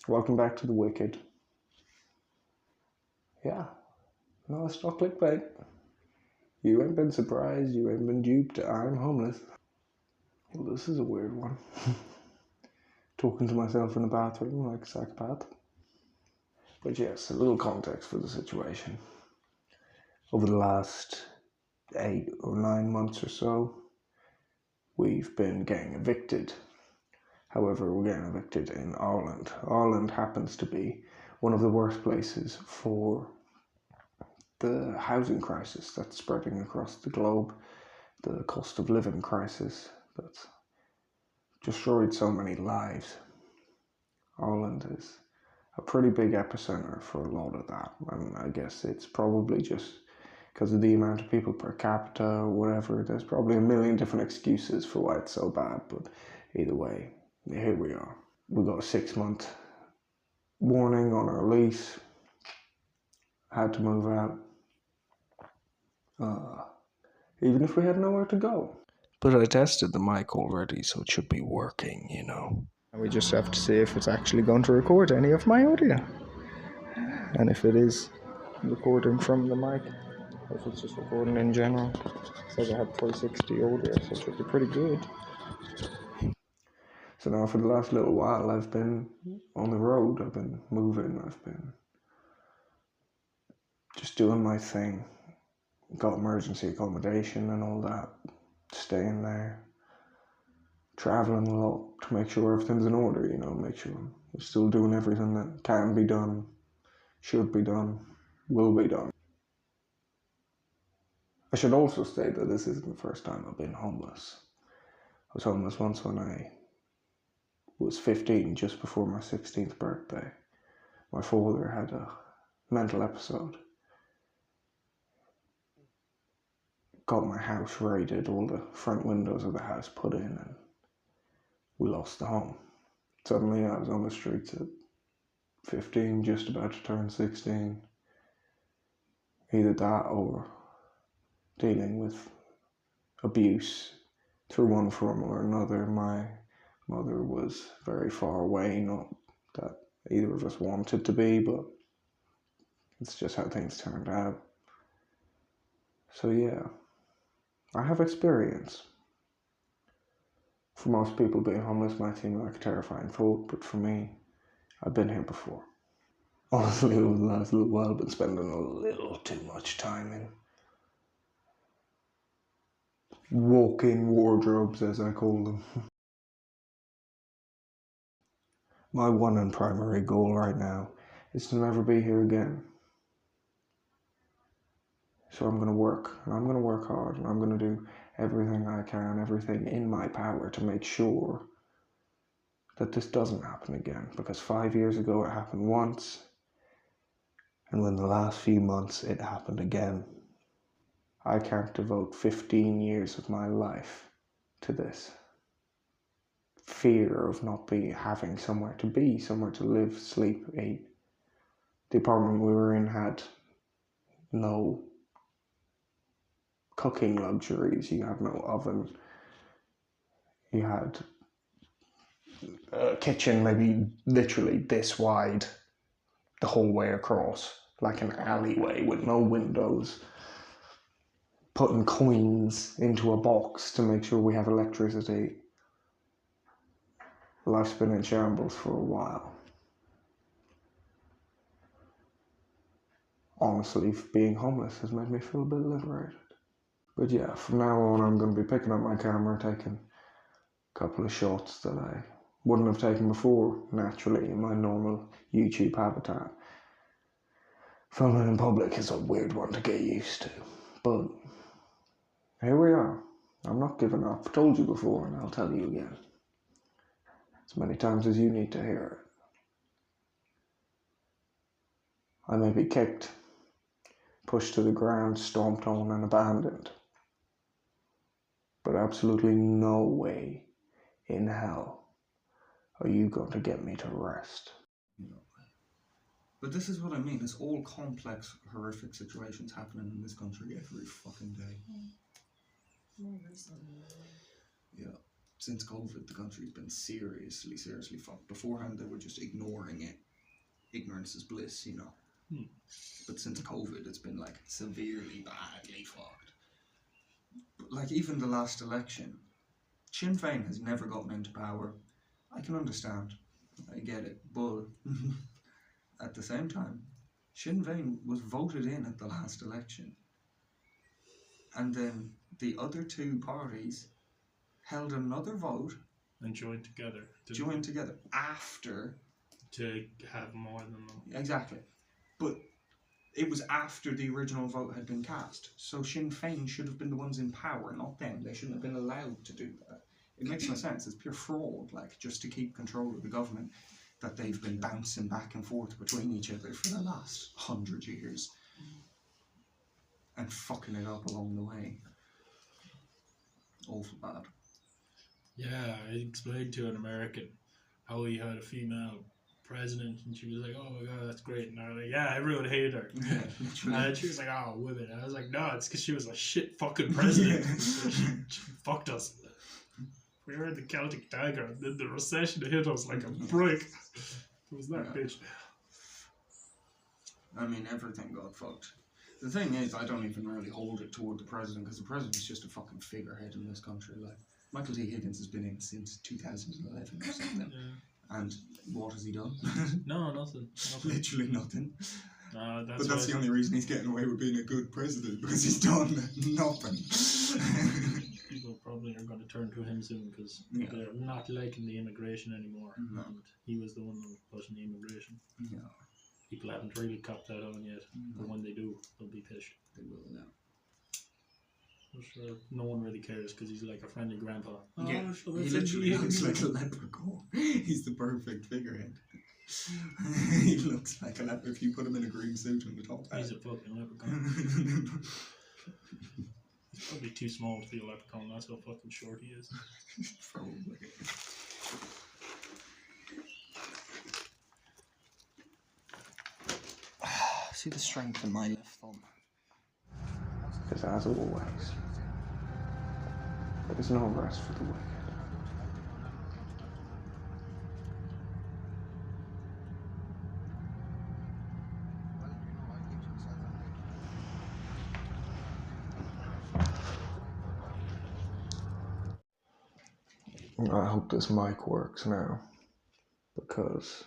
Welcome back to The Wicked. Yeah, no, it's not clickbait. You ain't been surprised, you ain't been duped. I'm homeless. Well, this is a weird one. Talking to myself in the bathroom like a psychopath. But yes, a little context for the situation. Over the last 8 or 9 months or so, we've been getting evicted. However, we're getting evicted in Ireland. Ireland happens to be one of the worst places for the housing crisis that's spreading across the globe, the cost of living crisis that's destroyed so many lives. Ireland is a pretty big epicenter for a lot of that, and I guess it's probably just because of the amount of people per capita or whatever. There's probably a million different excuses for why it's so bad, but either way, here we are. We got a 6-month warning on our lease, had to move out, even if we had nowhere to go. But I tested the mic already, so it should be working, you know. We just have to see if it's actually going to record any of my audio. And if it is recording from the mic, or if it's just recording in general. It says I have 360 audio, so it should be pretty good. So now for the last little while, I've been on the road, I've been moving, I've been just doing my thing. Got emergency accommodation and all that, staying there, traveling a lot to make sure everything's in order, you know, make sure we're still doing everything that can be done, should be done, will be done. I should also state that this isn't the first time I've been homeless. I was homeless once when I was 15, just before my 16th birthday. My father had a mental episode. Got my house raided, all the front windows of the house put in, and we lost the home. Suddenly I was on the streets at 15, just about to turn 16. Either that or dealing with abuse through one form or another. My mother was very far away, not that either of us wanted to be, but it's just how things turned out. So yeah, I have experience. For most people, being homeless might seem like a terrifying thought, but for me, I've been here before. Honestly, over the last little while, I've been spending a little too much time in walk-in wardrobes, as I call them. My one and primary goal right now is to never be here again. So I'm going to work, and I'm going to work hard, and I'm going to do everything I can, everything in my power to make sure that this doesn't happen again. Because 5 years ago it happened once, and in the last few months it happened again. I can't devote 15 years of my life to this. Fear of not having somewhere to be, somewhere to live, sleep, eat. The apartment we were in had no cooking luxuries. You had no oven. You had a kitchen maybe literally this wide the whole way across, like an alleyway with no windows. Putting coins into a box to make sure we have electricity. Life's been in shambles for a while. Honestly, being homeless has made me feel a bit liberated. But yeah, from now on I'm going to be picking up my camera, taking a couple of shots that I wouldn't have taken before, naturally, in my normal YouTube habitat. Filming in public is a weird one to get used to, but here we are. I'm not giving up. I've told you before, and I'll tell you again. As many times as you need to hear it. I may be kicked, pushed to the ground, stomped on, and abandoned, but absolutely no way in hell are you going to get me to rest. But this is what I mean. It's all complex, horrific situations happening in this country every fucking day. Yeah. Since COVID, the country's been seriously fucked. Beforehand, they were just ignoring it. ignorance is bliss, you know. But since COVID, it's been like severely badly fucked. But like even the last election, Sinn Féin has never gotten into power. I can understand. I get it. But at the same time, Sinn Féin was voted in at the last election. And then the other two parties held another vote And joined together. After. To have more than them. Exactly. But it was after the original vote had been cast. So Sinn Féin should have been the ones in power, not them. They shouldn't have been allowed to do that. It makes no sense. It's pure fraud, like, just to keep control of the government that they've been bouncing back and forth between each other for the last 100 years. And fucking it up along the way. Awful bad. Yeah, I explained to an American how he had a female president, and she was like, "Oh my god, that's great." And I was like, "Yeah, everyone hated her." Yeah, literally. And she was like, "Oh, women." And I was like, "No, it's because she was a shit fucking president. she fucked us. We were in the Celtic Tiger, and then the recession hit us like a brick. It was that bitch." I mean, everything got fucked. The thing is, I don't even really hold it toward the president, because the president's just a fucking figurehead in this country. Like, Michael T. Higgins has been in since 2011 or something. Yeah. And what has he done? No, nothing. Literally nothing. That's But that's the only reason he's getting away with being a good president, because he's done nothing. People probably are going to turn to him soon because they're not liking the immigration anymore. No. And he was the one that was pushing the immigration. Yeah. People haven't really copped that on yet, but when they do, they'll be pissed. They will now. I'm sure no one really cares because he's like a friendly grandpa. Yeah, Oh, he literally looks like a leprechaun. He's the perfect figurehead. He looks like a leprechaun if you put him in a green suit and the top hat. He's a fucking leprechaun. He's probably too small to be a leprechaun. That's how fucking short he is. Probably. See the strength in my left thumb. Because as always, there is no rest for the wicked. I hope this mic works now, because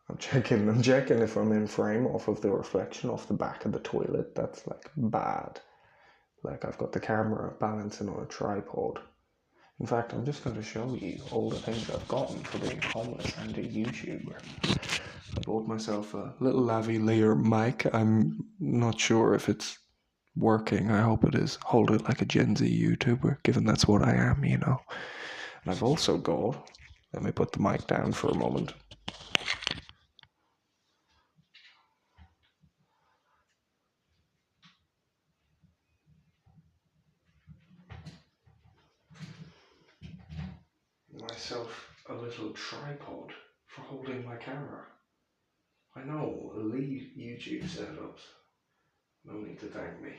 I'm checking if I'm in frame off of the reflection off the back of the toilet. That's like bad. Like, I've got the camera balancing on a tripod. In fact, I'm just going to show you all the things I've gotten for being homeless and a YouTuber. I bought myself a little lavalier mic. I'm not sure if it's working. I hope it is. Hold it like a Gen Z YouTuber, given that's what I am, you know. And I've also got, let me put the mic down for a moment. Myself a little tripod for holding my camera. I know, elite YouTube setups. No need to thank me.